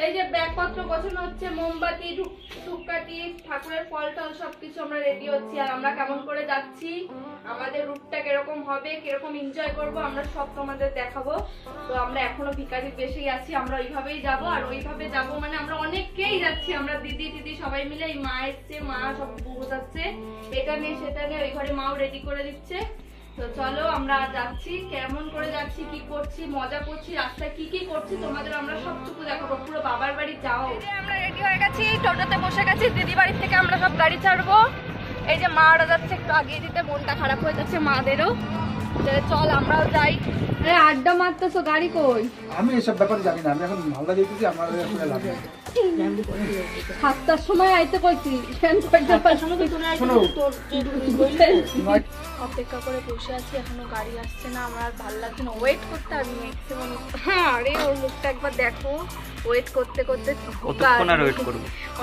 এই যে ব্যাগপত্র গোছানো হচ্ছে, মোমবাতি, ধূপকাঠি, ঠাকুরের ফল টল সবকিছু আমরা রেডি হচ্ছি। আর আমরা কেমন করে যাচ্ছি, আমাদের রুটটা কিরকম হবে, কিরকম এনজয় করব, আমরা সব তোমাদের দেখাবো। তো আমরা এখনো ভিখারির বেশেই আছি, আমরা ওইভাবেই যাব। আর ওইভাবে যাব মানে আমরা অনেককেই যাচ্ছি, আমরা দিদি দিদি সবাই মিলে। এই মা এসছে, মা সব বোঝাচ্ছে, এটা নিয়ে সেটা নিয়ে, ওই ঘরে মাও রেডি করে দিচ্ছে। তো চলো আমরা যাচ্ছি, কেমন করে যাচ্ছি, কি করছি, মজা করছি, রাস্তায় কি কি করছি তোমাদের আমরা সবটুকু দেখাবো। পুরো বাবার বাড়ি যাও। আমরা রেডি হয়ে গেছি, টোটোতে বসে গেছি, দিদি বাড়ি থেকে আমরা সব গাড়ি ছাড়বো। এই যে মা ওরা যাচ্ছে, একটু আগিয়ে দিতে, মনটা খারাপ হয়ে যাচ্ছে মাদেরও। চল আমরাও যাই। আড্ডা মারতেছো, গাড়ি কই? আমি এসব ব্যাপারে জানি না, আমি এখন মালদা যেতেছি, আমার লাগে 7টার সময় আইতে কইছি, অপেক্ষা করে বসে আছি, এখনো গাড়ি আসছে না। আমার আর ভালো লাগছে না ওয়েট করতে। আর আরে ওর মুখটা একবার দেখো, ওয়েট করতে করতে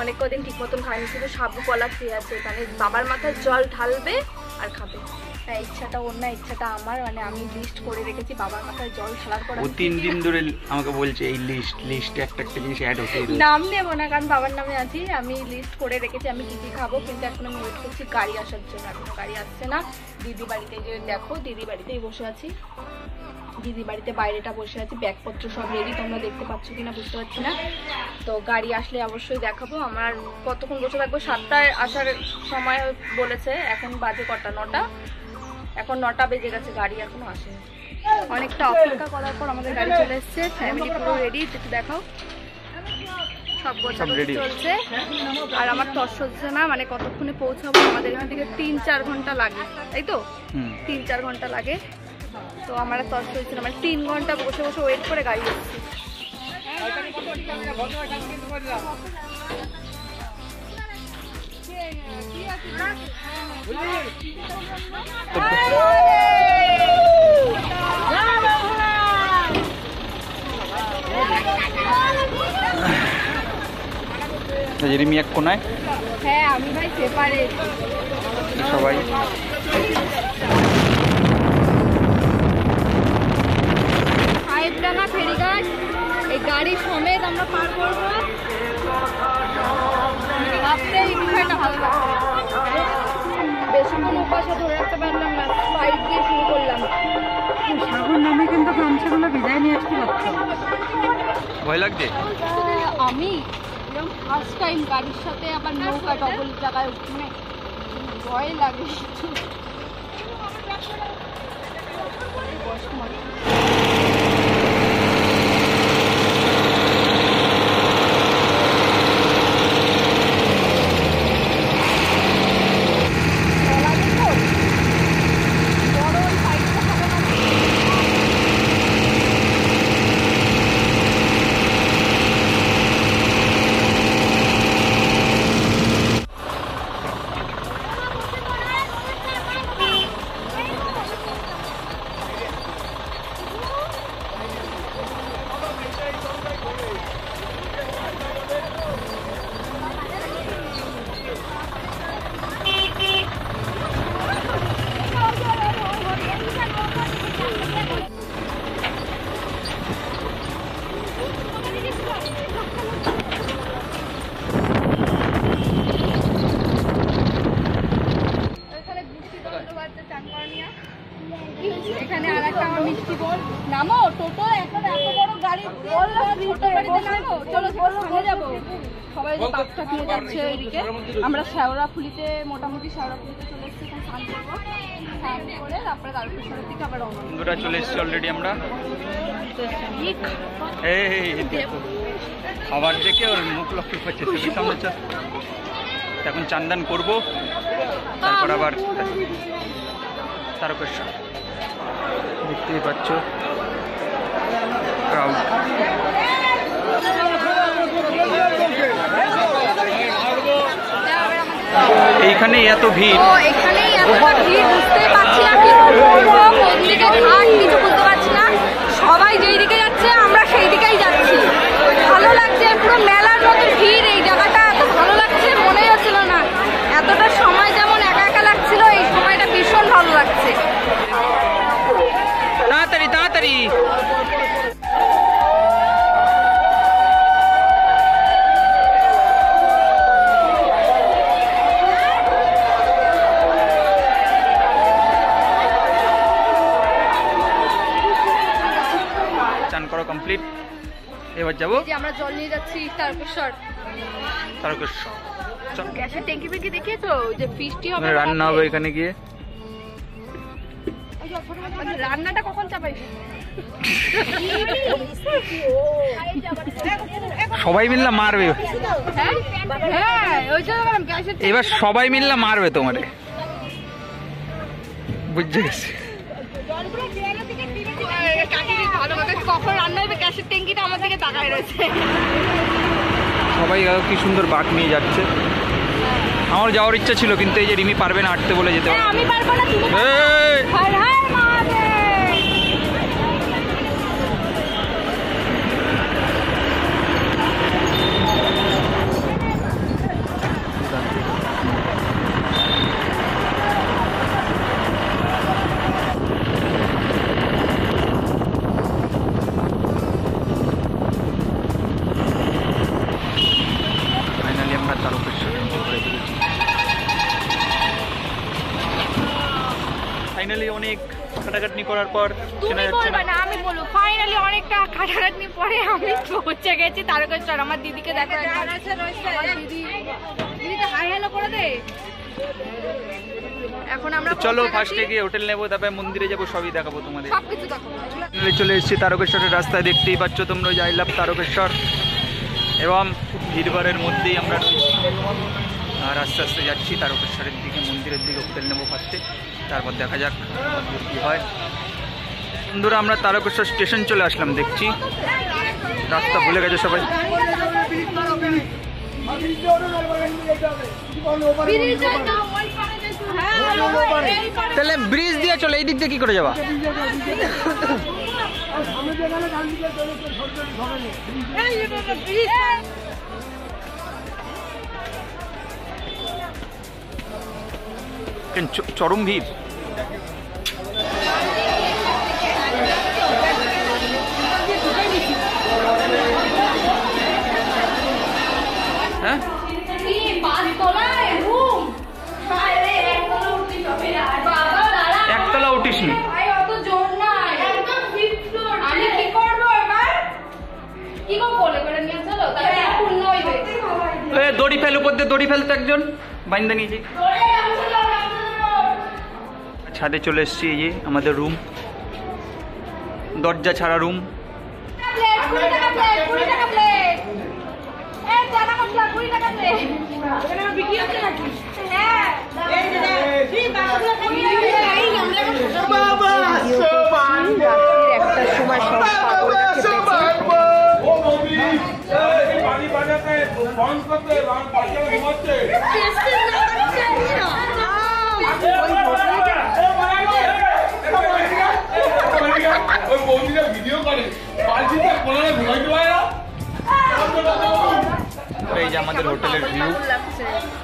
অনেক কদিন ঠিক মতন খাইনি, শুধু সাবু কলা খেয়ে আছে। মানে বাবার মাথায় জল ঢালবে আর খাবে। ইচ্ছাটা ওর না, ইচ্ছাটা আমার। মানে আমি লিস্ট করে রেখেছি, বাবার মাথায় জল ঢালার পর 3 দিন ধরে আমাকে বলছে এই লিস্টে একটা জিনিস অ্যাড হতে। নাম নেবো না কারণ বাবার নামে আছি। আমি লিস্ট করে রেখেছি আমি কি কি খাবো, কিন্তু এখন আমি ওয়েট করছি গাড়ি আসার জন্য। এখনো গাড়ি আসছে না। দিদি বাড়িতে যে দেখো, দিদি বাড়িতেই বসে আছি, দিদি বাড়িতে বাইরেটা বসে আছি, ব্যাগপত্র সব রেডি। তোমরা দেখতে পাচ্ছ কিনা বুঝতে পারছি না। তো গাড়ি আসলে অবশ্যই দেখাবো। আমার কতক্ষণ বসে থাকবো, 7টায় আসার সময় বলেছে, এখন বাজে কটা, 9টা। এখন 9টা বেজে গেছে, গাড়ি এখনো আসেনি। অনেকটা অপেক্ষা করার পর আমাদের গাড়ি চলে এসছে, ফ্যামিলি পুরো রেডি। একটু দেখাও, সব গোছাগুছি চলছে। আর আমার তর হচ্ছে না, মানে কতক্ষণে পৌঁছাবো। আমাদের এখান থেকে 3-4 ঘন্টা লাগে, তাই তো? 3-4 ঘন্টা লাগে। তো আমার তর হচ্ছে না, মানে 3 ঘন্টা বসে বসে ওয়েট করে গাড়ি এসছে। এক কোনায়, হ্যাঁ আমি ভাই সেপারেট সবাই। সাহেবডাঙ্গা ফেরিঘাট, এই গাড়ি সমেত আমরা পার করবো। ভাবতে এই বিষয়টা ভালো লাগছে। বেশিক্ষণ উপাসে ধরে রাখতে পারলাম না, সাইড দিয়ে শুরু করলাম। সাগর নামে কিন্তু গামছাগুলো বিদায় নিয়ে আসতে পারছো। ভয় লাগছে? আমি এরকম ফার্স্ট টাইম গাড়ির সাথে আবার নৌকা ডবল জায়গায় উঠে, ভয় লাগে। এখানে আর একটা আমার মিষ্টি বোন, নামো টোটো, এখন এত বড় গাড়ি, চলো সামনে যাবো। সবাই বাচ্চা কিনে যাচ্ছে ওইদিকে। আমরা শেওড়াফুলিতে, মোটামুটি শেওড়াফুলিতে চলে এসেছি, এখন স্নান করবো। স্নান করে তারপরে তারকেশ্বরের দিকে আবার বন্ধুরা চলে এসেছি অলরেডি আমরা। খাবার দেখে ওর মুখ লক্ষ্য করছে, সামনে এখন চান্দান করবো, তারপর আবার তারকেশ্বর। দেখতেই পাচ্ছ ক্রাউড। এইখানে এত ভিড়, এখানেই এতটা ভিড়, বুঝতেই পারছি না কি করবো, কোন দিকে ঘাট কিছু বুঝতে পারছি না। সবাই যেই দিকে যাচ্ছে আমরা সেই দিকেই যাচ্ছি। ভালো লাগছে, পুরো মেলার মতো ভিড়। এই জায়গাটা এত ভালো লাগছে, মনেই হচ্ছিল না। এতটা সময় যেমন একা একা লাগছিল, এই সময়টা ভীষণ ভালো লাগছে। কমপ্লিট। এবার যাবো এই যে আমরা জল নিয়ে যাচ্ছি তারকেশ্বর। চল। গ্যাসের ট্যাঙ্কি ফেঙ্কি দেখিয়েছো যে ফিস্টি হবে, রান্না হবে এখানে গিয়ে। রান্নাটা কখন চাপাই? সবাই মিললে মারবে এবার, সবাই মিললে মারবে তোমারে, বুঝতে গেছি। কখন রান্না হবে গ্যাসের ট্যাঙ্কিটা আমার দিকে তাকায় রয়েছে। সবাই কি সুন্দর বাঘ নিয়ে যাচ্ছে। আমার যাওয়ার ইচ্ছা ছিল কিন্তু এই যে রিমি পারবে না হাঁটতে বলে যেতে পারবে। আমি পারবো না, তুমি এই! হায় হায় মারে। ফাইনালি আমরা তারকেশ্বর করে ফেলেছি। ফাইনালি অনেক খাটাখাটনি করার পর চেনা তুমি যাচ্ছে বলবা না। না, আমি বলবো। ফাইনালি অনেকটা খাটাখাটনি পরে আমি পৌঁছে গেছি তারকেশ্বর। আমার দিদিকে দেখো, আমার দিদিকে হাই হ্যালো করে দে। এখন আমরা চলো পৌঁছে ফার্স্টে গেছি। গিয়ে হোটেল নেবো, তারপরে মন্দিরে যাবো, সবই দেখাবো তোমাদের। সবকিছু দেখো। ফাইনালি চলে এসেছি তারকেশ্বরের রাস্তায়, দেখতেই পাচ্ছ তোমরা যে আই লাভ তারকেশ্বর, এবং ভিড়ভাড়ের মধ্যেই আমরা রয়েছি। আর আস্তে আস্তে যাচ্ছি তারকেশ্বরের দিকে, মন্দিরের দিকে। হোটেল নেবো ফার্স্টে, তারপর দেখা যাক কী হয়। বন্ধুরা আমরা তারকেশ্বর স্টেশন চলে আসলাম, দেখছি রাস্তা ভুলে গেছে সবাই। তাহলে ব্রিজ দিয়ে চলে, এই দিক দিয়ে কি করে যাবা? চরম ভিড়। হ্যাঁ একতলা উঠিস নি? দড়ি ফেল উপর দিয়ে, দড়ি ফেলতো একজন বাইন্দা নিয়েছি। ছাদে চলে এসছি, এই যে আমাদের রুম, দরজা ছাড়া রুম। এই যে আমাদের হোটেলের ভিউ,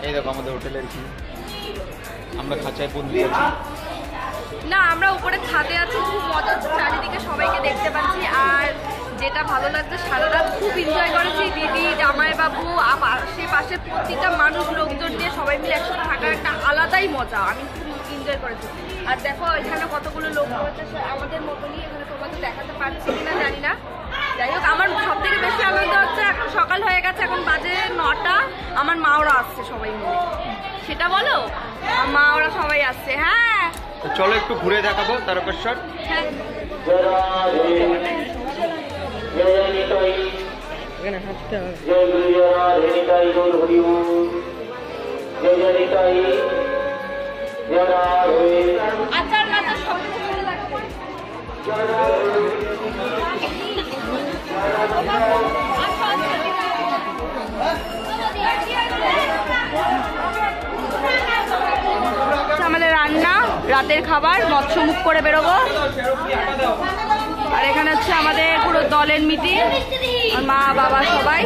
এই দেখো আমাদের হোটেলের ভিউ। আমরা খাঁচায় বন্দি আছি না, আমরা উপরে ছাদে আছি, খুব মজা হচ্ছে, চারিদিকে সবাইকে দেখতে পাচ্ছি। আর যেটা ভালো লাগছে, সারা রাত খুব এনজয় করেছি। দিদি, জামাইবাবু, আশেপাশে প্রতিটা মানুষ, লোকজন নিয়ে সবাই মিলে একসাথে থাকার একটা আলাদাই মজা। আমি খুব এনজয় করেছি। আর দেখো এখানে কতগুলো লোক রয়েছে আমাদের মতনই, এখানে তোমাকে দেখাতে পারছি কিনা জানি না। যাই হোক, আমার সব থেকে বেশি আনন্দ হচ্ছে এখন সকাল হয়ে গেছে, এখন বাজে 9টা। আমার মা ওরা আসছে সবাই মিলে, সেটা বলো, মা ওরা সবাই আসছে। হ্যাঁ তো চলো একটু ঘুরে দেখাবো তারকেশ্বর। হ্যাঁ আচার নাচার সব কিছু ভালো লাগবে। আমাদের রান্না, রাতের খাবার, মৎস্য মুখ করে বেরোবো। আর এখানে হচ্ছে আমাদের পুরো দলের মিটিং, মা বাবা সবাই।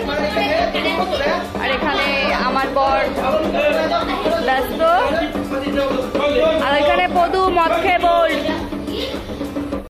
আর এখানে আমার বর ব্যস্ত। আর এখানে পদু মদ খেয়ে